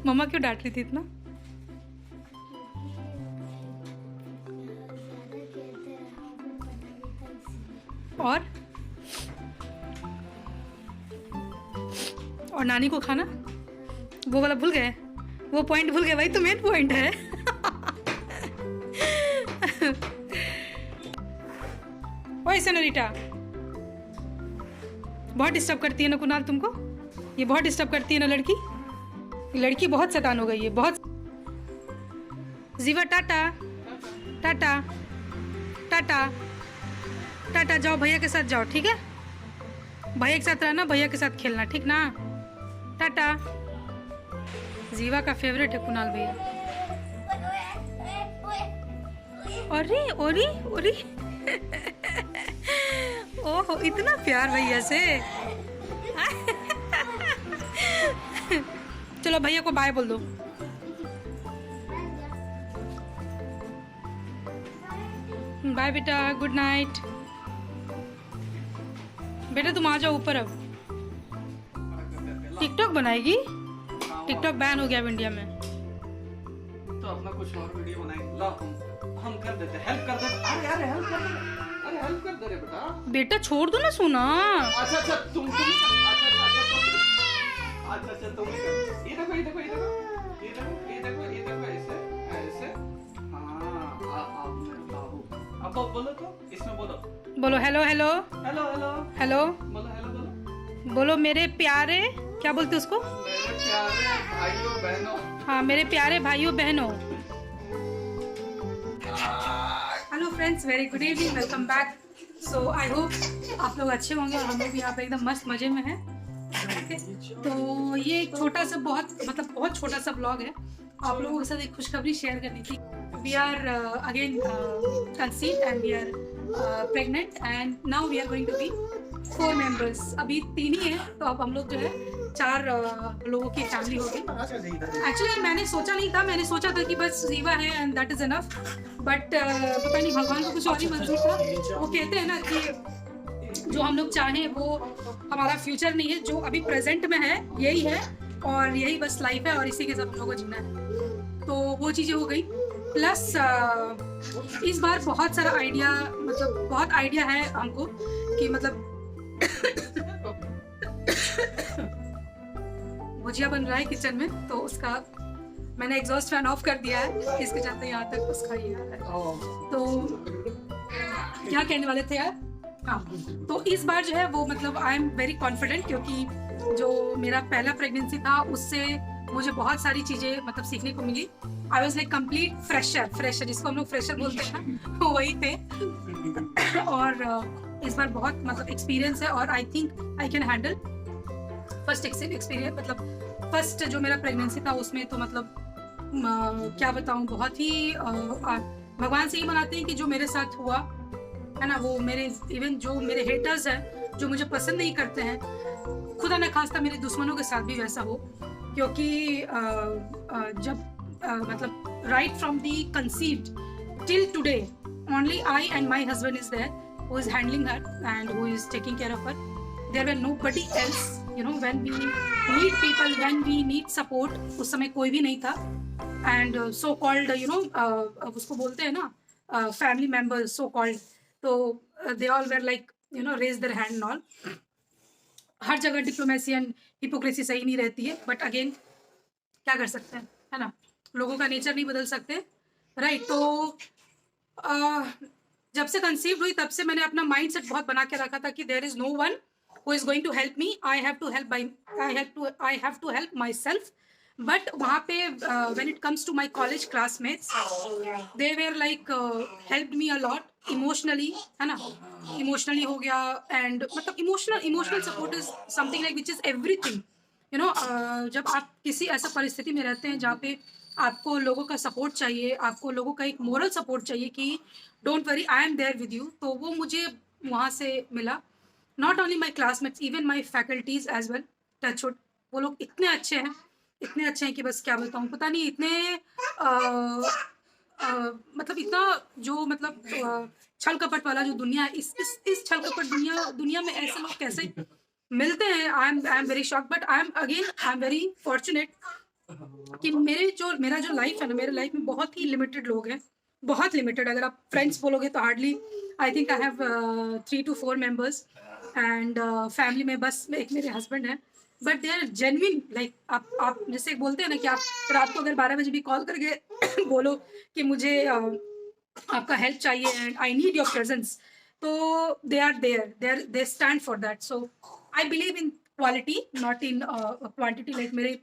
मम्मा क्यों डांट रही थी इतना? और नानी को खाना वो वाला भूल गए, वो पॉइंट भूल गए, वही तो मेन पॉइंट है। ओए सेनोरिटा, बहुत डिस्टर्ब करती है ना कुणाल तुमको, ये बहुत डिस्टर्ब करती है ना लड़की, लड़की बहुत शैतान हो गई है बहुत। जीवा टाटा टाटा टाटा टाटा, जाओ भैया के साथ जाओ, ठीक है? भैया के साथ रहना, भैया के साथ खेलना, ठीक ना? टाटा। जीवा का फेवरेट है कुणाल भैया। अरे ओरी ओरी ओह इतना प्यार भैया से। चलो भैया को बाय बोल दो। बाय बेटा, गुड नाइट। बेटा तुम आ जाओ ऊपर। अब टिकटॉक बनाएगी? टिकटॉक बैन हो गया अब इंडिया में। तो अपना कुछ और वीडियो बनाएंगे। ला हम कर देते, हेल्प कर देते। अरे हेल्प कर दे, अरे हेल्प कर दे रे बेटा। बेटा छोड़ दो ना सोना। अच्छा तुम अच्छा तुम ये देखो ये देखो ये देखो ये देखो ये देखो ये देखो ऐसे ऐसे। हाँ आप बाबू अब बोलो तो इसमें बोलो hello hello hello hello hello बोलो, हेलो बोलो, बोलो मेरे प्यारे, क्या बोलते उसको? मेरे प्यारे भाइयों बहनों। हाँ मेरे प्यारे भाइयों बहनों। Hello friends, very good evening, welcome back. So I hope आप लोग अच्छे होंगे और हम लोग भी यहाँ पे एकदम मस्त मजे में हैं। तो ये एक छोटा सा बहुत छोटा सा ब्लॉग है, आप लोगों के साथ एक खुशखबरी शेयर करनी थी। We are again conceived and we are pregnant and now we are going to be 4 members. अभी 3 ही है, तो अब हम लोग जो है 4 लोगों की फैमिली होगी। एक्चुअली मैंने सोचा नहीं था, मैंने सोचा था कि बस जीवा है and that is enough, but पता नहीं भगवान को कुछ और ही मंजूर था। वो कहते हैं ना कि जो हम लोग चाहें वो हमारा फ्यूचर नहीं है, जो अभी प्रेजेंट में है यही है और यही बस लाइफ है और इसी के साथ हम लोग को जीना है। तो वो चीज़ें हो गई। प्लस इस बार बहुत सारा आइडिया, मतलब बहुत आइडिया है हमको कि मतलब भुजिया बन रहा है किचन में, तो उसका मैंने एग्जॉस्ट फैन ऑफ कर दिया है, इसके चलते यहाँ तक उसका ये है। तो क्या कहने वाले थे यार? हाँ, तो इस बार जो है वो मतलब आई एम वेरी कॉन्फिडेंट, क्योंकि जो मेरा पहला प्रेगनेंसी था उससे मुझे बहुत सारी चीज़ें मतलब सीखने को मिली। I was like complete fresher जिसको हम लोग फ्रेशर बोलते हैं वही थे। और इस बार बहुत मतलब एक्सपीरियंस है और आई think I can handle first experience. मतलब फर्स्ट जो मेरा प्रेगनेंसी था उसमें तो मतलब क्या बताऊँ, बहुत ही भगवान से ही मनाते हैं कि जो मेरे साथ हुआ है ना, वो मेरे इवन जो मेरे हेटर्स हैं, जो मुझे पसंद नहीं करते हैं, खुदा न खास्ता मेरे दुश्मनों के साथ भी वैसा हो। क्योंकि जब मतलब right from the conceived till today only I and my husband is there who is handling her and who is taking care of her. There were nobody else, you know, when we need people, when we need support, उस समय कोई भी नहीं था। and so called, you know, उसको बोलते हैं ना family members so called, तो they all were like, you know, raise their hand and all। हर जगह डिप्लोमेसी एंड हिपोक्रेसी सही नहीं रहती है, बट अगेन क्या कर सकते हैं, है ना, लोगों का नेचर नहीं बदल सकते, राइट। तो जब से कंसीव हुई तब से मैंने अपना माइंड सेट बहुत बना के रखा था कि there is no one who is going to help me, I have to help myself. But वहाँ पे when it comes to my college classmates, they were like help me a lot emotionally, है ना, emotionally हो गया। And मतलब emotional support is something like which is everything, you know. जब आप किसी ऐसा परिस्थिति में रहते हैं जहाँ पे आपको लोगों का सपोर्ट चाहिए, आपको लोगों का एक मोरल सपोर्ट चाहिए कि don't worry I am there with you, तो वो मुझे वहाँ से मिला। Not only my classmates, even my faculties as well, touchwood, वो लोग इतने अच्छे हैं कि बस क्या बताऊँ, पता नहीं इतने मतलब इतना जो मतलब छल कपट वाला जो दुनिया है, इस छल कपट दुनिया में ऐसे लोग कैसे मिलते हैं। I am very shocked, but I am very fortunate कि मेरा जो लाइफ है ना, मेरे लाइफ में बहुत ही लिमिटेड लोग हैं, बहुत लिमिटेड। अगर आप फ्रेंड्स बोलोगे तो hardly I think I have 3 to 4 members, and family में बस एक मेरे हस्बैंड हैं, but they are genuine. Like आप जैसे बोलते हैं ना कि आप रात को अगर 12 बजे भी कॉल करके बोलो कि मुझे आपका हेल्प चाहिए and I need your presence, तो they are there, they stand for that. So I believe in quality not in quantity. Like मेरे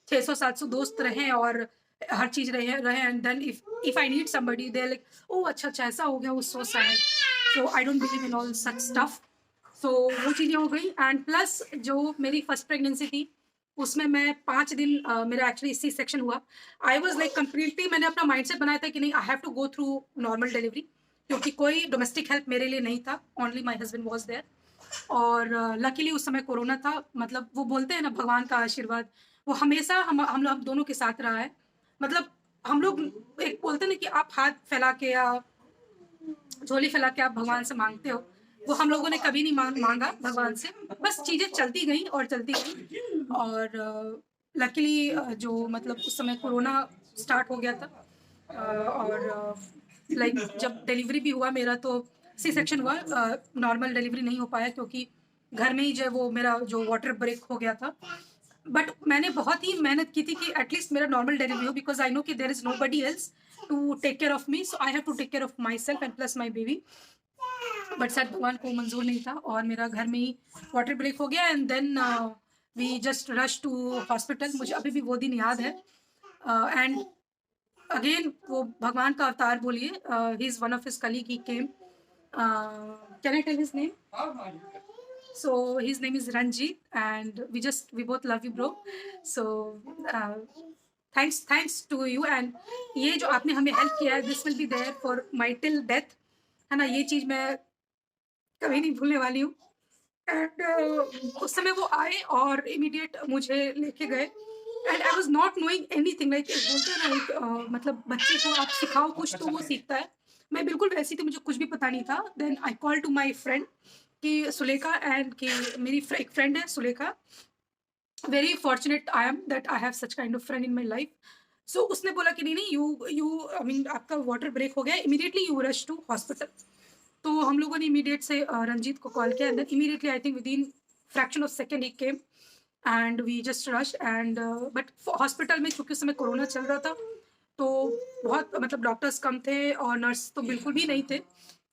600-700 दोस्त रहे और हर चीज रहे and then if I need somebody they like ओ अच्छा ऐसा हो गया, वो so sad. So I don't believe in all such stuff. So वो चीज़ें हो गई। एंड प्लस जो मेरी फर्स्ट प्रेगनेंसी थी उसमें मैं 5 दिन मेरा एक्चुअली सी सेक्शन हुआ। आई वॉज लाइक कम्प्लीटली, मैंने अपना माइंडसेट बनाया था कि नहीं, I have to go through normal delivery, क्योंकि कोई डोमेस्टिक हेल्प मेरे लिए नहीं था, only my husband was there. और लकीली उस समय कोरोना था। मतलब वो बोलते हैं ना भगवान का आशीर्वाद, वो हमेशा हम लोग दोनों के साथ रहा है। मतलब हम लोग एक बोलते हैं ना कि आप हाथ फैला के या झोली फैला के आप भगवान से मांगते हो, वो हम लोगों ने कभी नहीं मांगा भगवान से। बस चीज़ें चलती गई और चलती गई। और लकीली जो मतलब उस समय कोरोना स्टार्ट हो गया था, और लाइक जब डिलीवरी भी हुआ मेरा तो सी सेक्शन हुआ, नॉर्मल डिलीवरी नहीं हो पाया क्योंकि घर में ही जो है वो मेरा जो वाटर ब्रेक हो गया था। बट मैंने बहुत ही मेहनत की थी कि एटलीस्ट मेरा नॉर्मल डिलीवरी हो, बिकॉज आई नो कि there is nobody else to take care of me, so I have to take care of myself and plus my baby. But शायद भगवान को मंजूर नहीं था और मेरा घर में ही वाटर ब्रेक हो गया and then we just rush to hospital. मुझे अभी भी वो दिन याद है। एंड अगेन वो भगवान का अवतार बोलिए, he is one of his colleague, he came, can I tell his name? So his name is Ranjit and we both love you bro. So thanks to you, and ये जो आपने हमें help किया है, this will be there for my till death, है ना। ये चीज़ मैं कभी नहीं भूलने वाली हूँ। एंड उस समय वो आए और इमीडिएट मुझे लेके गए and I was not knowing anything. Like बोलते हैं ना एक मतलब बच्चे को आप सिखाओ कुछ तो वो सीखता है। मैं बिल्कुल वैसी थी, मुझे कुछ भी पता नहीं था। Then I call to my friend कि सुलेखा, एंड कि मेरी एक फ्रेंड है Sulekha, very fortunate I am that I have such kind of friend in my life. So उसने बोला कि नहीं यू आई मीन आपका वाटर ब्रेक हो गया, immediately you rush to hospital. तो हम लोगों ने इमीडिएट से रंजीत को कॉल किया and then immediately I think within fraction of second he came and we just rush and but hospital में चूँकि उस समय कोरोना चल रहा था तो बहुत मतलब डॉक्टर्स कम थे और नर्स तो बिल्कुल भी नहीं थे।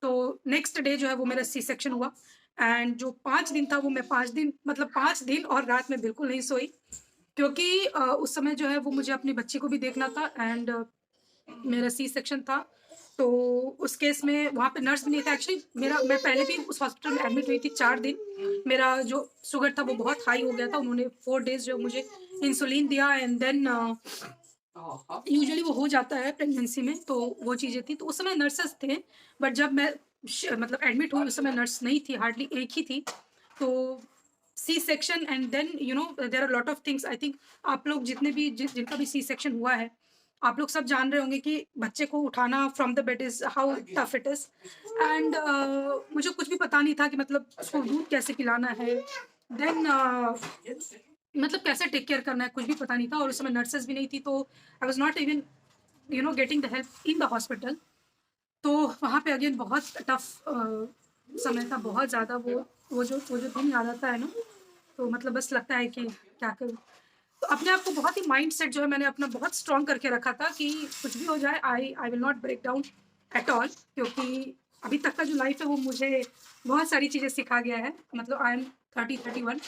तो नेक्स्ट डे जो है वो मेरा सी सेक्शन हुआ एंड जो 5 दिन था वो मैं 5 दिन और रात में बिल्कुल नहीं सोई, क्योंकि उस समय जो है वो मुझे अपनी बच्ची को भी देखना था एंड मेरा सी सेक्शन था। तो उस केस में वहाँ पे नर्स भी नहीं था एक्चुअली। मैं पहले भी उस हॉस्पिटल में एडमिट हुई थी 4 दिन। मेरा जो शुगर था वो बहुत हाई हो गया था। उन्होंने 4 डेज जो मुझे इंसुलिन दिया एंड देन यूजुअली वो हो जाता है प्रेगनेंसी में, तो वो चीज़ें थी। तो उस समय नर्सेस थे, बट जब मैं मतलब एडमिट हुई उस समय नर्स नहीं थी, हार्डली एक ही थी। तो C section and then you know there are lot of things. I think आप लोग जितने भी जिनका भी सी सेक्शन हुआ है आप लोग सब जान रहे होंगे कि बच्चे को उठाना from the bed is how tough it is. And मुझे कुछ भी पता नहीं था कि मतलब उसको दूध कैसे पिलाना है, देन मतलब कैसे टेक केयर करना है, कुछ भी पता नहीं था। और उस समय नर्सेस भी नहीं थी, तो I was not even you know getting the help in the hospital. तो वहाँ पे अगेन बहुत टफ समय था, बहुत ज़्यादा। वो जो दिन याद आता है ना, तो मतलब बस लगता है कि क्या करूँ। तो अपने आप को बहुत ही माइंड सेट जो है मैंने अपना बहुत स्ट्रॉन्ग करके रखा था कि कुछ भी हो जाए I will not break down at all, क्योंकि अभी तक का जो लाइफ है वो मुझे बहुत सारी चीज़ें सिखा गया है। मतलब I am 31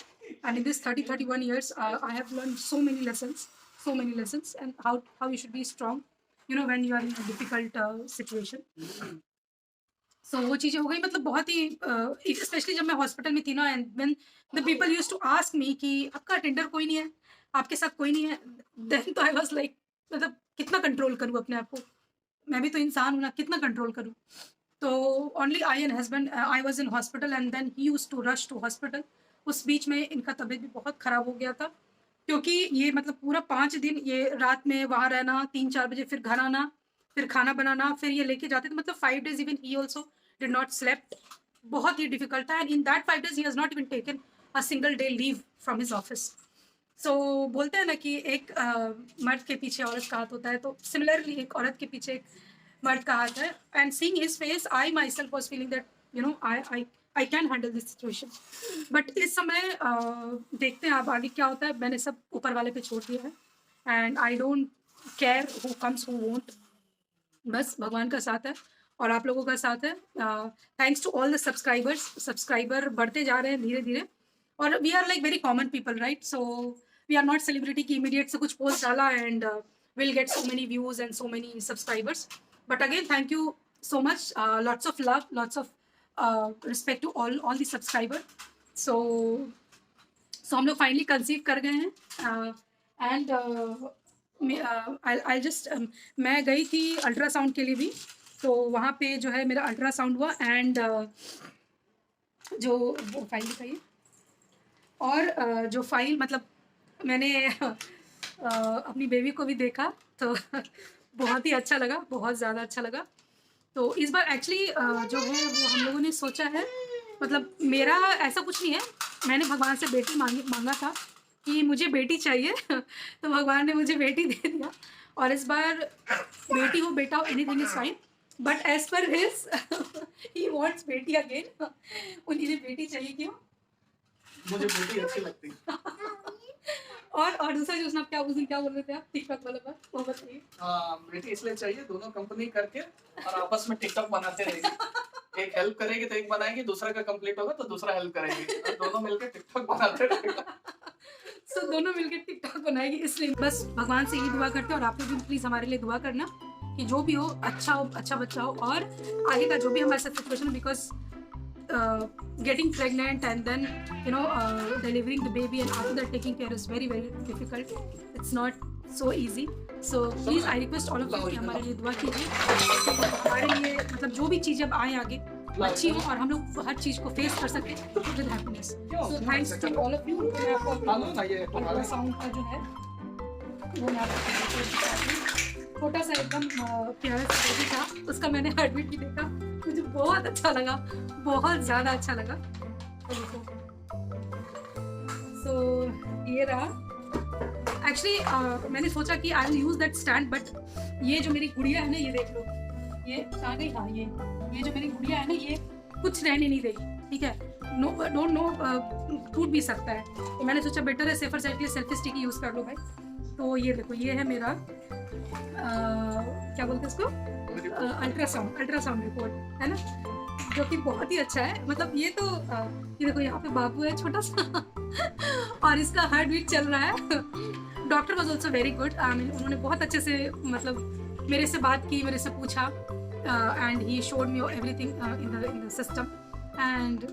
and in this 31 years I have learned so many lessons and how you should be strong, you know, when you are in a difficult situation. So वो चीज़ें हो गई। मतलब बहुत ही स्पेशली जब मैं हॉस्पिटल में थी ना and when the people used to ask me कि आपका अटेंडर कोई नहीं है, आपके साथ कोई नहीं है, देन तो आई वाज लाइक मतलब कितना कंट्रोल करूँ अपने आप को, मैं भी तो इंसान हूँ ना, कितना कंट्रोल करूँ। तो only I and husband I was in hospital and then he used to rush to hospital. उस बीच में इनका तबीयत भी बहुत ख़राब हो गया था, क्योंकि ये मतलब पूरा 5 दिन ये रात में वहाँ रहना, 3-4 बजे फिर घर आना, फिर खाना बनाना, फिर ये लेके जाते थे। मतलब 5 days इवन ही ऑल्सो डिड नॉट स्लेप्ट। बहुत ही डिफिकल्ट था एंड इन दैट 5 days ही has not even taken a single day leave from his office. So बोलते हैं ना कि एक मर्द के पीछे औरत का हाथ होता है, तो सिमिलरली एक औरत के पीछे एक मर्द का हाथ है. And seeing his face, I my self was feeling that I can handle this situation. But इस समय देखते हैं अब आगे क्या होता है. मैंने सब ऊपर वाले पे छोड़ दिया है and I don't care who comes who won't. बस भगवान का साथ है और आप लोगों का साथ है. Thanks to all the subscriber बढ़ते जा रहे हैं धीरे धीरे. और we are like very common people, right? So we are not celebrity की इमीडिएट से कुछ पोस्ट डाला and will get so many views and so many subscribers. But again thank you so much. Lots of love, lots of respect to all the subscriber. So हम लोग finally conceive कर गए हैं. And I just मैं गई थी ultrasound के लिए भी, तो वहाँ पे जो है मेरा अल्ट्रासाउंड हुआ एंड जो वो फाइल दिखाइए. और जो फाइल मतलब मैंने अपनी बेबी को भी देखा तो बहुत ही अच्छा लगा, बहुत ज़्यादा अच्छा लगा. तो इस बार एक्चुअली जो है वो हम लोगों ने सोचा है, मतलब मेरा ऐसा कुछ नहीं है. मैंने भगवान से बेटी मांगा था कि मुझे बेटी चाहिए तो भगवान ने मुझे बेटी दे दिया. और इस बार बेटी हो बेटा हो anything is fine, but as per his he wants बेटी अगेन. उन्हें बेटी चाहिए. क्यों? मुझे बेटी अच्छी लगती है. और दूसरा जो उसने क्या उस दिन क्या बोल रहे थे आप टिकटॉक वाले पर, वो बताइए. हाँ, बेटी इसलिए चाहिए, दोनों कंपनी करके और आपस में टिकटॉक बनाते रहेंगे. एक हेल्प करेगी तो एक बनाएगी, दूसरा का कंप्लीट होगा तो दूसरा हेल्प करेगी और दोनों मिलकर टिकटॉक बनाते रहेंगे. सो दोनों मिलकर टिकटॉक बनाएगी. इसलिए बस भगवान से यही दुआ करते हैं और आप लोग भी प्लीज़ हमारे लिए दुआ करना कि जो भी हो, अच्छा बच्चा हो. और आगे का जो भी हमारे साथ situation, because getting pregnant and then delivering the baby and after that taking care is very very difficult. It's not so easy. So please I request all of you कि हमारे लिए दुआ कीजिए. हमारे लिए मतलब जो भी चीज़ें अब आए आगे अच्छी हो और हम लोग हर चीज़ को फेस कर सकें with happiness. So thanks to all of you. Ultrasound का जो है वो मैं आपको छोटा सा एकदम प्यारा सा बेबी था, उसका मैंने हार्ट बीट भी देखा, मुझे बहुत अच्छा लगा, बहुत ज़्यादा अच्छा लगा. सो ये रहा. एक्चुअली मैंने सोचा कि I will use that stand, but ये जो मेरी गुड़िया है ना, ये देख लो, ये आ गई. हाँ, ये जो मेरी गुड़िया है ना, ये कुछ रहने नहीं देगी. ठीक है, नो डोंट नो, टूट भी सकता है. तो मैंने सोचा बेटर है सेफर साइड के लिए सेल्फी स्टिक यूज़ कर लो भाई. तो ये देखो, ये है मेरा क्या बोलते हैं इसको, अल्ट्रासाउंड रिपोर्ट है ना, जो कि बहुत ही अच्छा है. मतलब ये तो ये देखो, यहाँ पे बाबू है छोटा सा और इसका हार्ट बीट चल रहा है. Doctor was also very good. उन्होंने बहुत अच्छे से मतलब मेरे से बात की, मेरे से पूछा and he showed me everything in the system and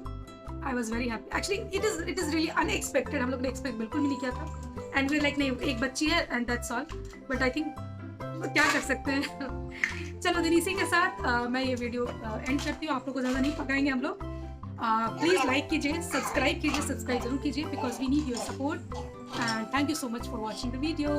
I was very happy. Actually it is really unexpected. हम लोग ने एक्सपेक्ट बिल्कुल भी नहीं किया था एंड वी लाइक नहीं, एक बच्ची है and that's all. But I think क्या कर सकते हैं. चलो दिन इसी के साथ मैं ये वीडियो एंड करती हूँ. आप लोग को ज़्यादा नहीं पकाएंगे हम लोग. प्लीज़ लाइक कीजिए, सब्सक्राइब जरूर कीजिए because we need your support. And thank you so much for watching the video.